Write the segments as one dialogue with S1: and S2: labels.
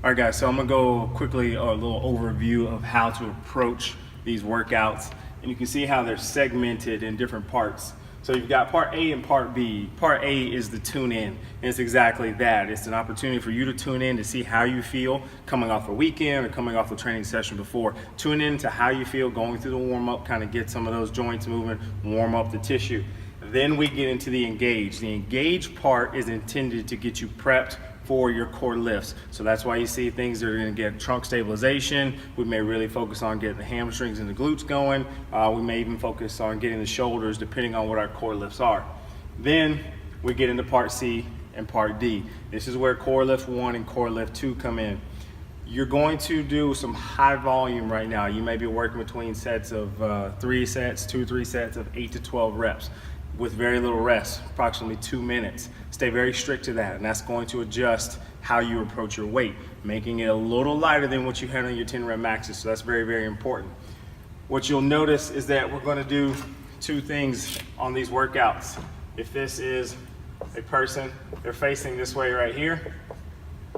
S1: All right, guys, so I'm gonna go quickly a little overview of how to approach these workouts. And you can see how they're segmented in different parts. So you've got part A and part B. Part A is the tune in, and it's exactly that. It's an opportunity for you to tune in to see how you feel coming off a weekend or coming off a training session before. Tune in to how you feel going through the warm up, kind of get some of those joints moving, warm up the tissue. Then we get into the engage. The engage part is intended to get you prepped for your core lifts. So that's why you see things that are going to get trunk stabilization. We may really focus on getting the hamstrings and the glutes going. We may even focus on getting the shoulders depending on what our core lifts are. Then we get into part C and part D. This is where core lift 1 and core lift 2 come in. You're going to do some high volume right now. You may be working between sets of 3 sets of 8 to 12 reps. With very little rest, approximately 2 minutes. Stay very strict to that, and that's going to adjust how you approach your weight, making it a little lighter than what you had on your 10 rep maxes, so that's very, very important. What you'll notice is that we're gonna do 2 things on these workouts. If this is a person, they're facing this way right here,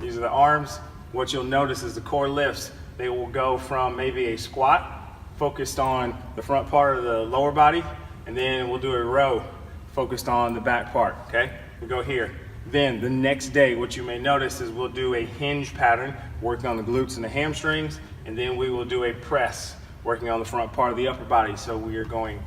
S1: these are the arms, what you'll notice is the core lifts, they will go from maybe a squat, focused on the front part of the lower body, and then we'll do a row focused on the back part, okay? We go here. Then the next day, what you may notice is we'll do a hinge pattern, working on the glutes and the hamstrings, and then we will do a press, working on the front part of the upper body. So we are going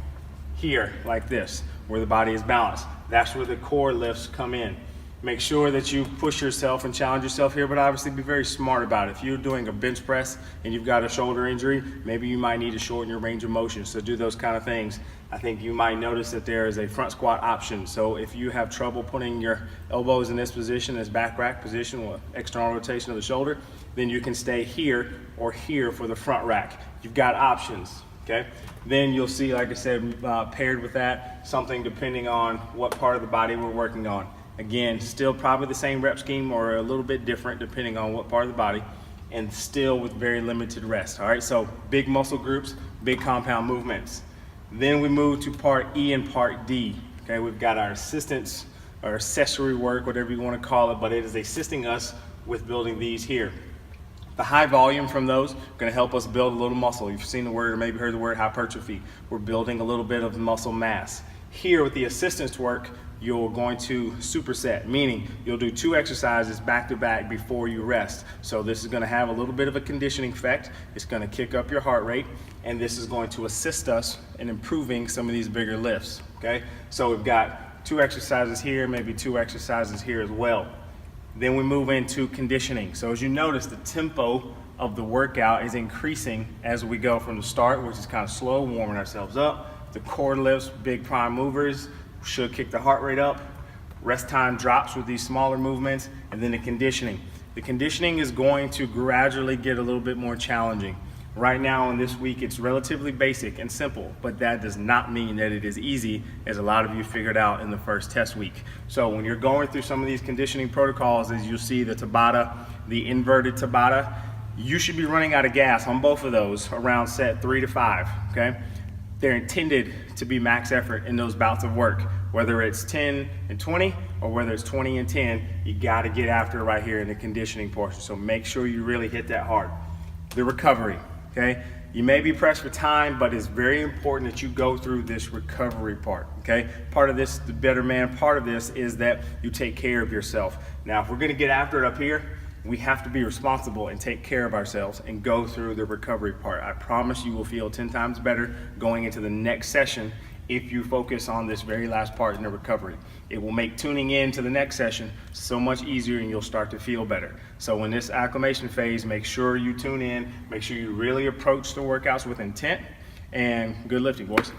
S1: here, like this, where the body is balanced. That's where the core lifts come in. Make sure that you push yourself and challenge yourself here, but obviously be very smart about it. If you're doing a bench press and you've got a shoulder injury, maybe you might need to shorten your range of motion. So do those kind of things. I think you might notice that there is a front squat option. So if you have trouble putting your elbows in this position, this back rack position with external rotation of the shoulder, then you can stay here or here for the front rack. You've got options, okay? Then you'll see, like I said, paired with that, something depending on what part of the body we're working on. Again, still probably the same rep scheme or a little bit different depending on what part of the body, and still with very limited rest, all right? So big muscle groups, big compound movements. Then we move to part E and part D, okay? We've got our assistance or accessory work, whatever you want to call it, but it is assisting us with building these here. The high volume from those are going to help us build a little muscle. You've seen the word or maybe heard the word hypertrophy. We're building a little bit of muscle mass. Here with the assistance work, you're going to superset, meaning you'll do 2 exercises back to back before you rest. So this is going to have a little bit of a conditioning effect. It's going to kick up your heart rate, and this is going to assist us in improving some of these bigger lifts, okay? So we've got 2 exercises here, maybe 2 exercises here as well. Then we move into conditioning. So as you notice, the tempo of the workout is increasing as we go from the start, which is kind of slow, warming ourselves up. The core lifts, big prime movers, should kick the heart rate up. Rest time drops with these smaller movements, and then the conditioning. The conditioning is going to gradually get a little bit more challenging. Right now in this week, it's relatively basic and simple, but that does not mean that it is easy, as a lot of you figured out in the first test week. So when you're going through some of these conditioning protocols, as you'll see the Tabata, the inverted Tabata, you should be running out of gas on both of those around set 3 to 5, okay? They're intended to be max effort in those bouts of work. Whether it's 10 and 20 or whether it's 20 and 10, you gotta get after it right here in the conditioning portion. So make sure you really hit that hard. The recovery, okay? You may be pressed for time, but it's very important that you go through this recovery part, okay? Part of this, the better man part of this is that you take care of yourself. Now, if we're gonna get after it up here, we have to be responsible and take care of ourselves and go through the recovery part. I promise you will feel 10 times better going into the next session if you focus on this very last part in the recovery. It will make tuning in to the next session so much easier, and you'll start to feel better. So in this acclimation phase, make sure you tune in, make sure you really approach the workouts with intent, and good lifting, boys.